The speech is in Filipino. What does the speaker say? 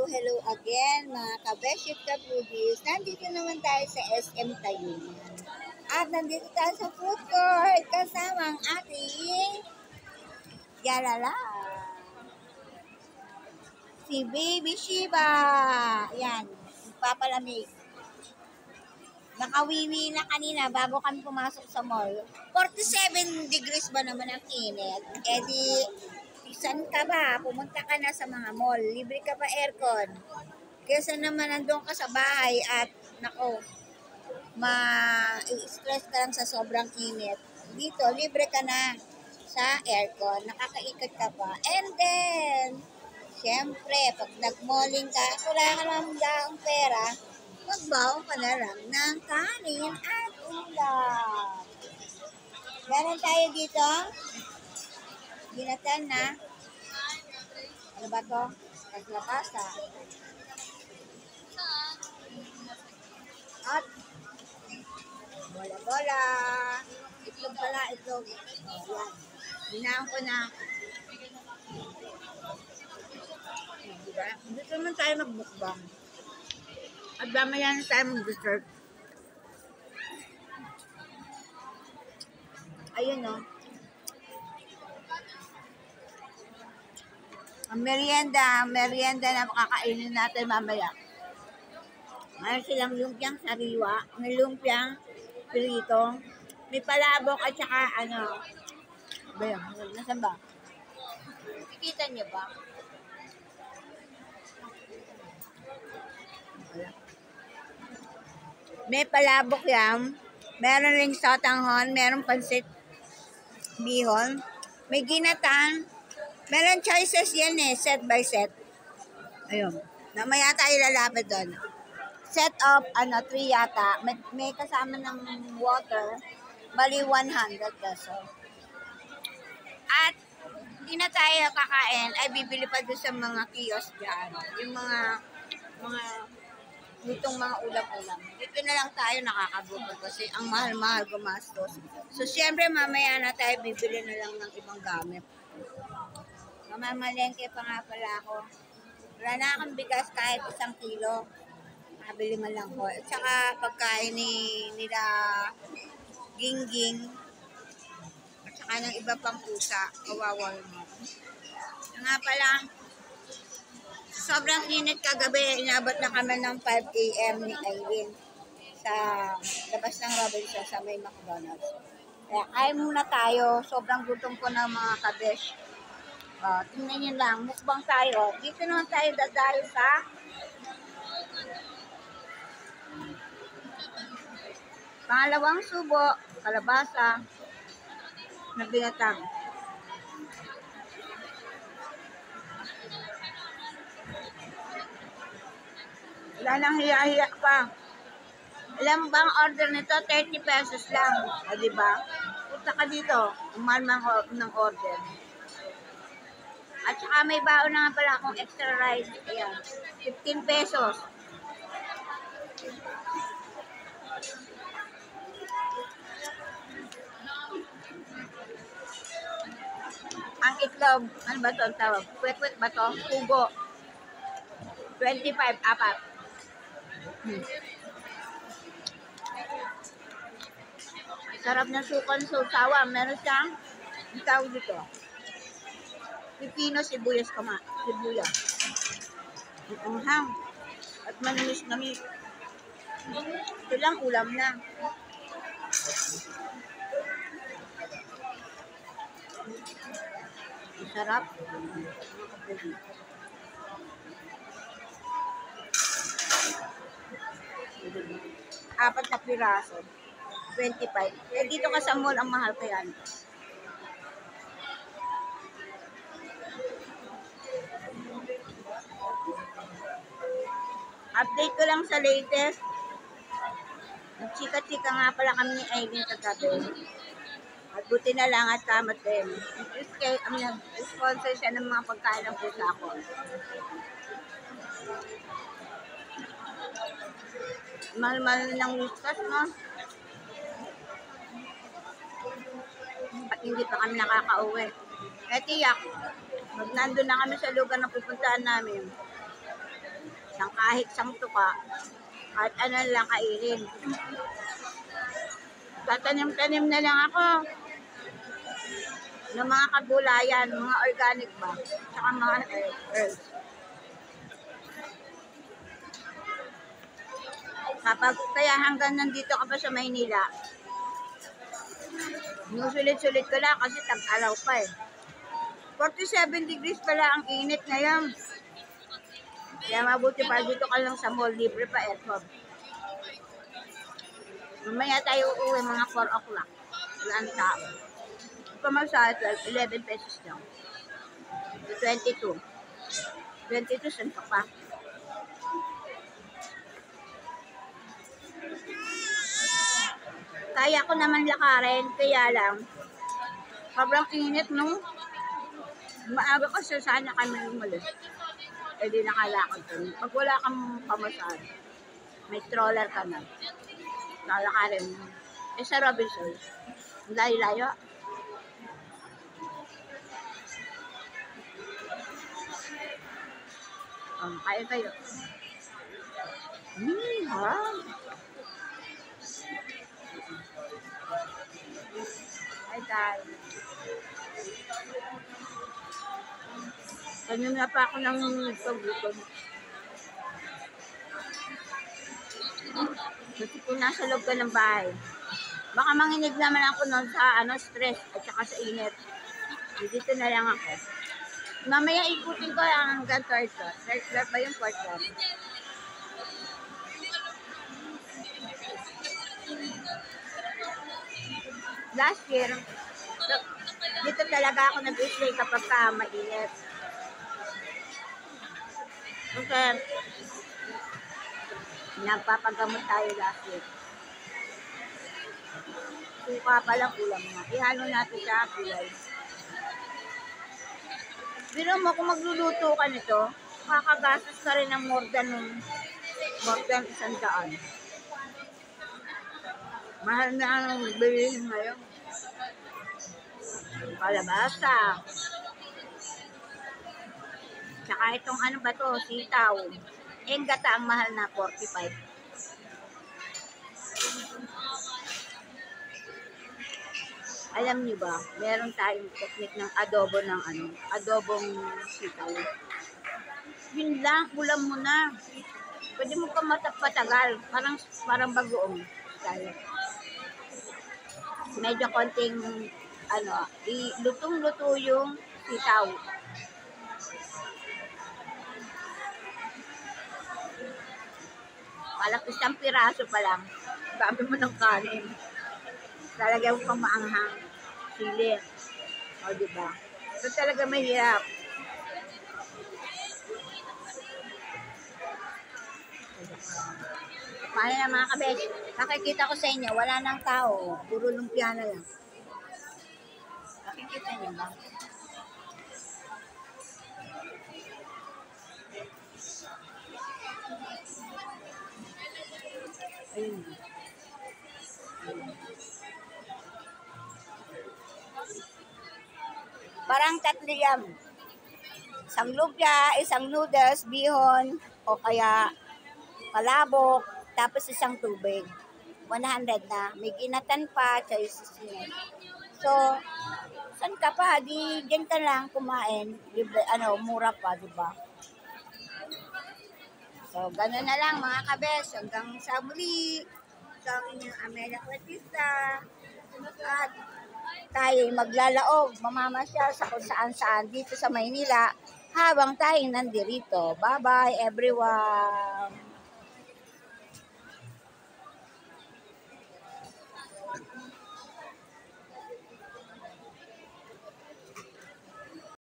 hello again mga kabeshit kabudis. Nandito naman tayo sa SM Tayuman. At nandito tayo sa food court kasama ang ating Yalala. Si Baby Shiba. Yan, papalamig. Nakawiwi na kanina bago kami pumasok sa mall. 47 degrees ba naman ang init? Eh di, saan ka ba? Pumunta ka na sa mga mall. Libre ka pa aircon. Kesa naman nandun ka sa bahay at nako, ma-stress ka lang sa sobrang init. Dito, libre ka na sa aircon. Nakakaikot ka pa. And then, syempre, pag nag-malling ka, wala ka naman daang pera, magbaon ka na lang ng kanin at ulam. Meron tayo dito. Ginatan na. Ano ba to? Paglapasa. At bola-bola. Itlog pala, itlog. O, yan. Binahan ko na. Diba? Dito naman tayo magbukbang. At mamaya na tayo mag-dessert. Ayun o. Ang merienda na makakainin natin mamaya. Mayroon silang lumpiang sariwa, may lumpiang pirito, may palabok at saka ano, ba yun? Nasaan ba? Kikita niyo ba? May palabok yan, meron ring sotanghon, meron pansit bihon, may ginatan, meron choices yan eh, set by set. Ayun, namaya tayo lalapit doon. Set of, 3 yata, may kasama ng water, bali 100 peso. At, hindi na tayo kakain, ay bibili pa doon sa mga kiosk dyan. Yung mga nitong mga ulam-ulam. Dito na lang tayo nakakabuto kasi ang mahal-mahal gumastos. So, siyempre, mamaya na tayo bibili na lang ng ibang gamit. Mamamalengke pa nga pala ako. Wala na akong bigas kahit 1 kilo. Nakabili man lang ko. At saka pagkain nila gingging. At saka ng iba pang pusa. Kawawa mo. Nga pala, sobrang init kagabi. Inabot na kami ng 5 a.m. ni Irene sa labas ng Robinson sa may McDonald's. Kaya kain muna tayo. Sobrang gutom ko ng mga kabesh. Tingnan nyo lang, mukbang tayo. Dito naman tayo dadayo sa pangalawang subo, kalabasa, na binatang. Wala nang hiya-hiya pa. Alam mo ba ang order nito? 30 pesos lang. O, diba? Punta ka dito. Umalman ng order. At saka may baon na nga pala akong extra rice. Ayan. 15 pesos. Ang itlog, ano ba ito ang tawag? Kwek-kwek ba ito? Pugo. 25, apat. Sarap ng sukan sawa. Meron siyang, ang tawag dito, pipino, sibuyas, sibuyas. Ang hang. At manamis-namis. Ito lang, ulam na. Sarap. Apat na piraso. 25. Eh, dito ka sa mall, ang mahal kaya nito. Update ko lang sa latest. Chika-chika nga pala kami ni Aileen kagabi. At buti na lang at kamat din. Sponsor siya ng mga pagkain ng pusa ko. Mahal-mahal ng whiskas, no? At hindi pa kami nakaka-uwi. Eh, tiyak. Nandun na kami sa lugar na pupuntaan namin. kahit sangtuka, kahit ano lang kainin. Tatanim-tanim na lang ako ng mga kagulayan, mga organic ba, saka mga herbs. Kaya hanggang nandito ka pa sa Maynila, sinusulit-sulit ko lang kasi tag-alaw pa eh. 47 degrees pala ang init ngayon. Kaya mabuti pa dito ka lang sa mall, libre pa aircon. Mamaya tayo uuwi mga 4 o'clock. Wala ang tao. Pamasahe 11 pesos lang. 22. 22 saan pa? Kaya ko naman lakarin, kaya lang sobrang init no. Maaga kasi sana kami umalis. Eh di nakalakad kami. Pag wala kang pamasahe, may stroller ka na. Lalakarin mo. Eh sa Robinson, layo-layo. Kaya kayo. Ha? Ay, tayo. Kanina pa ako ng pagbuton. Kasi kung nasa loob ka ng bahay, baka manginig naman ako nun sa stress at saka sa init. Dito na lang ako. Mamaya ikutin ko hanggang third floor. Third floor ba yung fourth floor? Last year, dito talaga ako nag-stay kapag mainit. Kasi napapagamot tayo last year. Suka pa lang ulam na. Ihalo natin sa gulay. Pero mo kung magluluto ka nito, kakagastos ka rin ng more than 100. Mahal na ang bilihin ngayon. Kalabasa. Tsaka itong ano ba to, sitaw. Yung gata ang mahal na 45. Alam niyo ba, meron tayong technique ng adobo ng adobong sitaw. Yun lang, ulam mo na. Pwede mo pa patagal, parang bagoong style. Medyo konting lutong-luto yung sitaw. Parang isang piraso pa lang. Dami mo ng kanin. Talagyan mo pang maanghang. Sili. O, diba? Ito talaga mahirap. Paano na mga kabes? Nakikita ko sa inyo, wala nang tao. Puro lumpia na lang. Nakikita niyo ba? Ayun. Parang tatlo yan. Isang lumpia, isang noodles, bihon, o kaya palabok, tapos isang tubig. 100 na. May ginatan pa, choices niya. So, saan ka pa? Di, dyan ka lang kumain. Libre, mura pa, di ba? So, gano'n na lang mga kabes. Hanggang sa muli. So, ang inyong Amelia Clatista. At tayo maglalaog, mamamasyal sa kung saan-saan dito sa Maynila habang tayong nandirito. Bye-bye everyone!